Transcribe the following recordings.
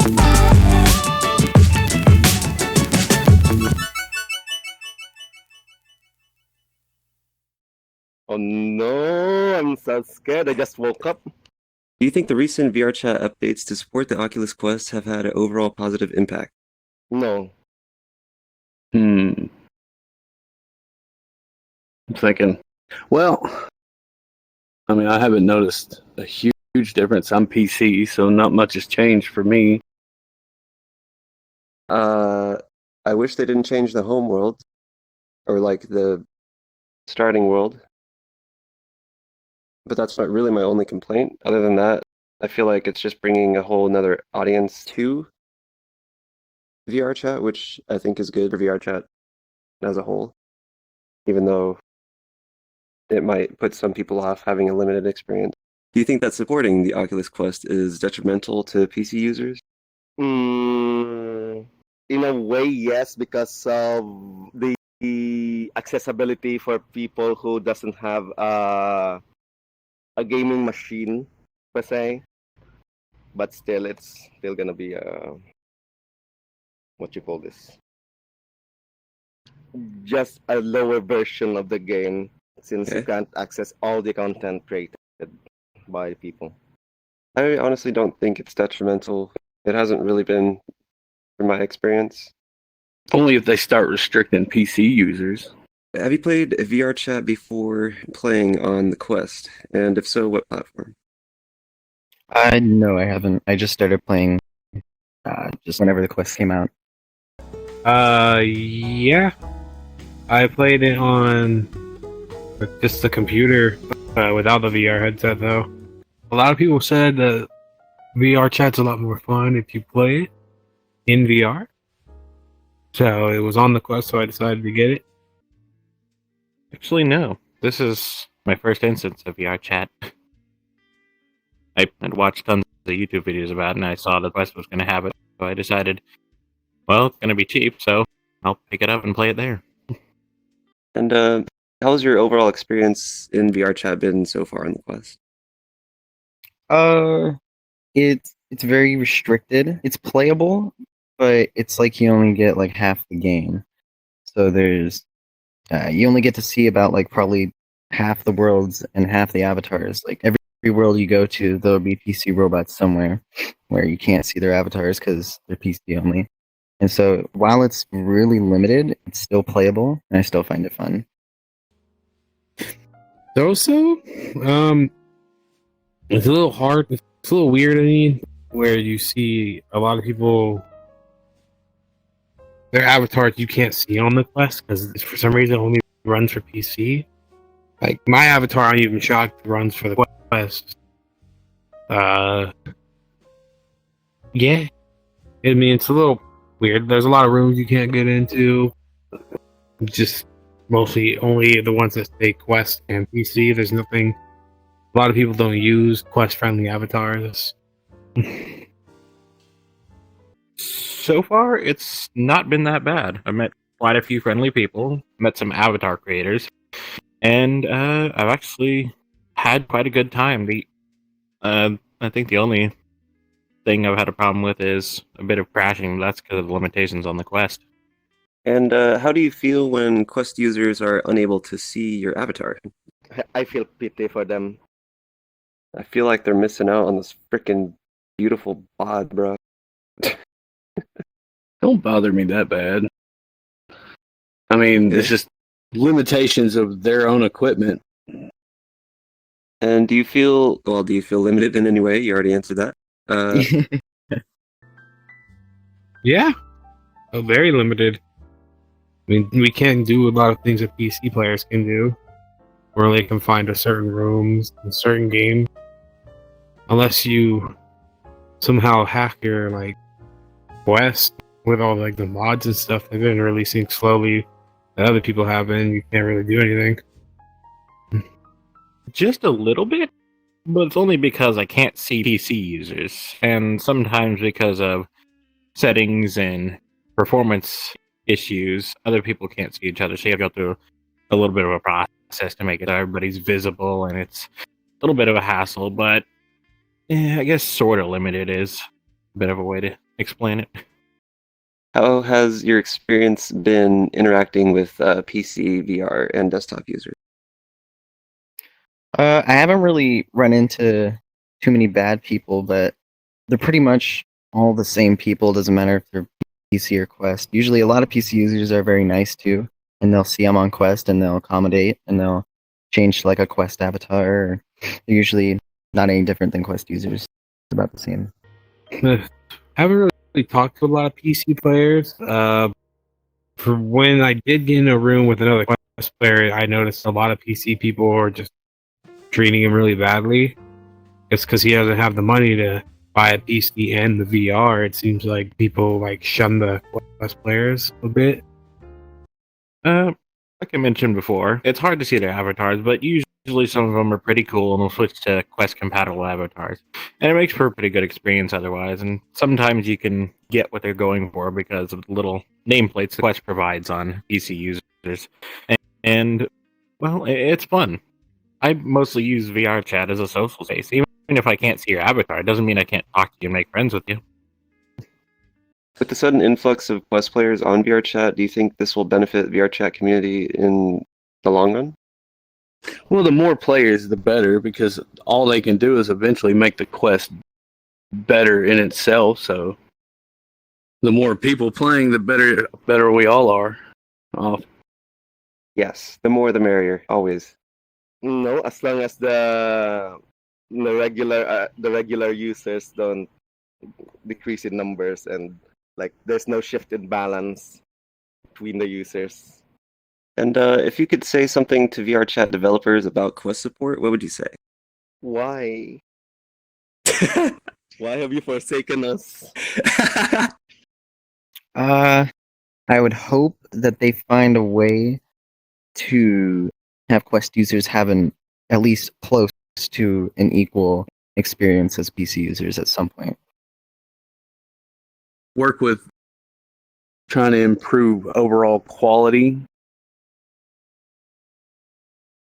Oh no, I'm so scared. I just woke up. Do you think the recent VRChat updates to support the Oculus Quest have had an overall positive impact? No. I'm thinking. Well, I mean, I haven't noticed a huge difference. I'm PC, so not much has changed for me. I wish they didn't change the home world, or like the starting world. But that's not really my only complaint. Other than that, I feel like it's just bringing a whole another audience to VRChat, which I think is good for VRChat as a whole, even though it might put some people off having a limited experience. Do you think that supporting the Oculus Quest is detrimental to PC users? In a way, yes, because of the accessibility for people who doesn't have a gaming machine per se. But still, it's still gonna be what you call this? Just a lower version of the game, since you can't access all the content created by people. I honestly don't think it's detrimental. It hasn't really been, from my experience. Only if they start restricting PC users. Have you played VRChat before playing on the Quest? And if so, what platform? No, I haven't. I just started playing just whenever the Quest came out. Yeah. I played it on just the computer without the VR headset, though. A lot of people said that VRChat's a lot more fun if you play it in VR. So it was on the Quest, so I decided to get it. Actually, no. This is my first instance of VRChat. I had watched tons of YouTube videos about it, and I saw the Quest was going to have it, so I decided, well, it's going to be cheap, so I'll pick it up and play it there. And how's your overall experience in VRChat been so far on the Quest? It's very restricted. It's playable, but it's like you only get like half the game. So there's you only get to see about like probably half the worlds and half the avatars. Like every world you go to, there'll be PC robots somewhere where you can't see their avatars because they're PC only. And so while it's really limited, it's still playable, and I still find it fun. It's a little hard. It's a little weird, I mean, where you see a lot of people, their avatars you can't see on the Quest because for some reason it only runs for PC. Like my avatar, I'm even shocked runs for the Quest. Yeah. I mean, it's a little weird. There's a lot of rooms you can't get into. Just mostly only the ones that say Quest and PC. There's nothing. A lot of people don't use Quest-friendly avatars. So far, it's not been that bad. I've met quite a few friendly people, met some avatar creators, and I've actually had quite a good time. I think the only thing I've had a problem with is a bit of crashing. That's because of the limitations on the Quest. And how do you feel when Quest users are unable to see your avatar? I feel pity for them. I feel like they're missing out on this freaking beautiful bod, bro. Don't bother me that bad. I mean, it's just limitations of their own equipment. And do you feel limited in any way? You already answered that. Yeah. Very limited. I mean, we can't do a lot of things that PC players can do. We're only confined to certain rooms and certain games. Unless you somehow hack your like Quest with all like the mods and stuff they've been releasing slowly that other people have been, you can't really do anything. Just a little bit, but it's only because I can't see PC users, and sometimes because of settings and performance issues, other people can't see each other, so you have to go through a little bit of a process to make it so everybody's visible, and it's a little bit of a hassle, but I guess sort of limited is a bit of a way to explain it. How has your experience been interacting with PC, VR, and desktop users? I haven't really run into too many bad people, but they're pretty much all the same people. Doesn't matter if they're PC or Quest. Usually, a lot of PC users are very nice too, and they'll see I'm on Quest and they'll accommodate and they'll change to like a Quest avatar. Or they're usually not any different than Quest users. It's about the same. I haven't really talked to a lot of PC players. For when I did get in a room with another Quest player, I noticed a lot of PC people were just treating him really badly. It's because he doesn't have the money to buy a PC and the VR. It seems like people like shun the Quest players a bit. Like I mentioned before, it's hard to see their avatars, but usually some of them are pretty cool and will switch to Quest compatible avatars. And it makes for a pretty good experience otherwise, and sometimes you can get what they're going for because of the little nameplates the Quest provides on PC users. And well, it's fun. I mostly use VRChat as a social space. Even if I can't see your avatar, it doesn't mean I can't talk to you and make friends with you. With the sudden influx of Quest players on VRChat, do you think this will benefit VRChat community in the long run? Well, the more players, the better, because all they can do is eventually make the quest better in itself. So, the more people playing, the better we all are off. Yes, the more the merrier, always. No, as long as the regular users don't decrease in numbers and like there's no shift in balance between the users. And if you could say something to VRChat developers about Quest support, what would you say? Why? Why have you forsaken us? I would hope that they find a way to have Quest users have at least close to an equal experience as PC users at some point. Work with trying to improve overall quality,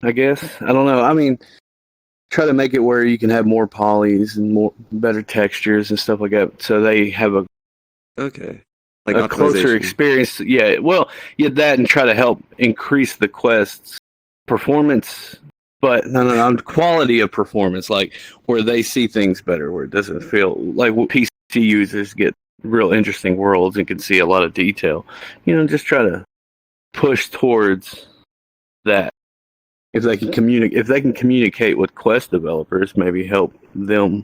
I guess. I don't know. I mean, try to make it where you can have more polys and more better textures and stuff like that, so they have a Okay. Like a closer optimization. experience. Yeah, well, yeah, that and try to help increase the Quest's performance, but no, quality of performance, like where they see things better, where it doesn't feel like what PC users get real interesting worlds and can see a lot of detail. Just try to push towards that. If they can communicate with Quest developers, maybe help them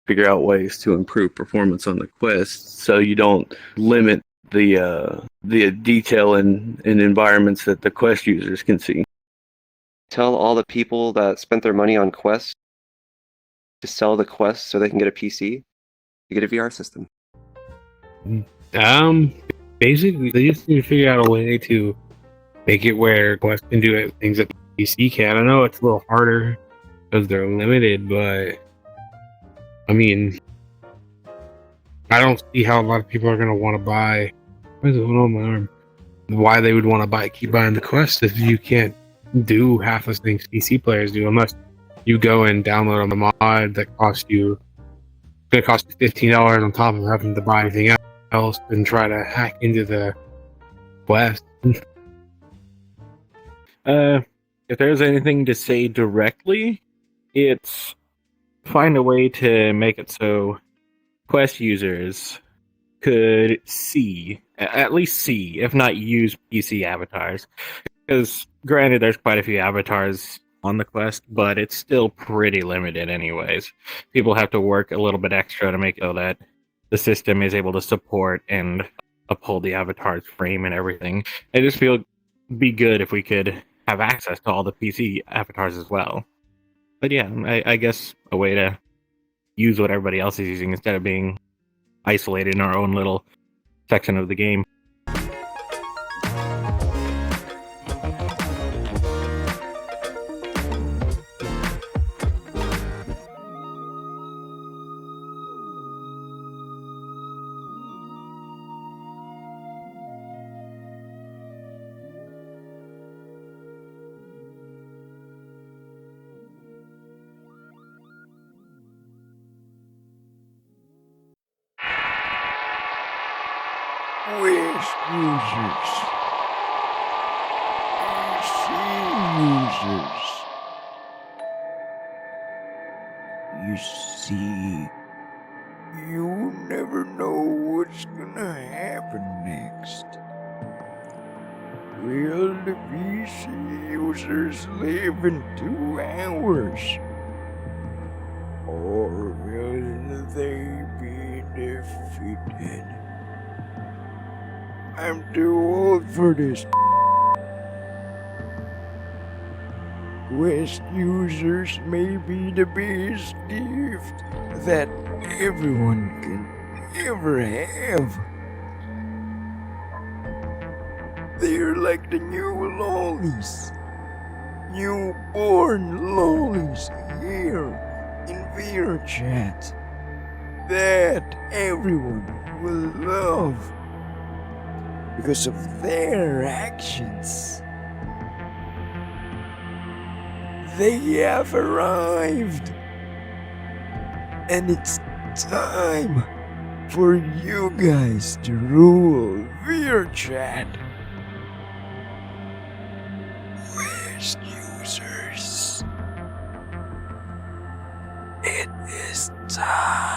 figure out ways to improve performance on the Quest, so you don't limit the detail in environments that the Quest users can see. Tell all the people that spent their money on Quest to sell the Quest so they can get a PC to get a VR system. Basically, they just need to figure out a way to make it where Quest can do things that PC can. I know it's a little harder because they're limited, but I mean, I don't see how a lot of people are going to want to buy. What is going on my arm? Why they would want to keep buying the Quest if you can't do half the things PC players do, unless you go and download a mod that costs you $15 on top of having to buy anything else and try to hack into the Quest. If there's anything to say directly, it's find a way to make it so Quest users could at least see, if not use PC avatars. Because granted, there's quite a few avatars on the Quest, but it's still pretty limited anyways. People have to work a little bit extra to make it so that the system is able to support and uphold the avatar's frame and everything. I just feel it'd be good if we could have access to all the PC avatars as well. But yeah, I guess a way to use what everybody else is using instead of being isolated in our own little section of the game. Quest users, PC users. You see, you never know what's gonna happen next. Will the PC users live in 2 hours? Or will they be defeated? I'm too old for this. Quest users may be the best gift that everyone can ever have. They're like the new lollies. Newborn lollies here in VRChat that everyone will love because of their actions. They have arrived, and it's time for you guys to rule VRChat. Quest users, it is time.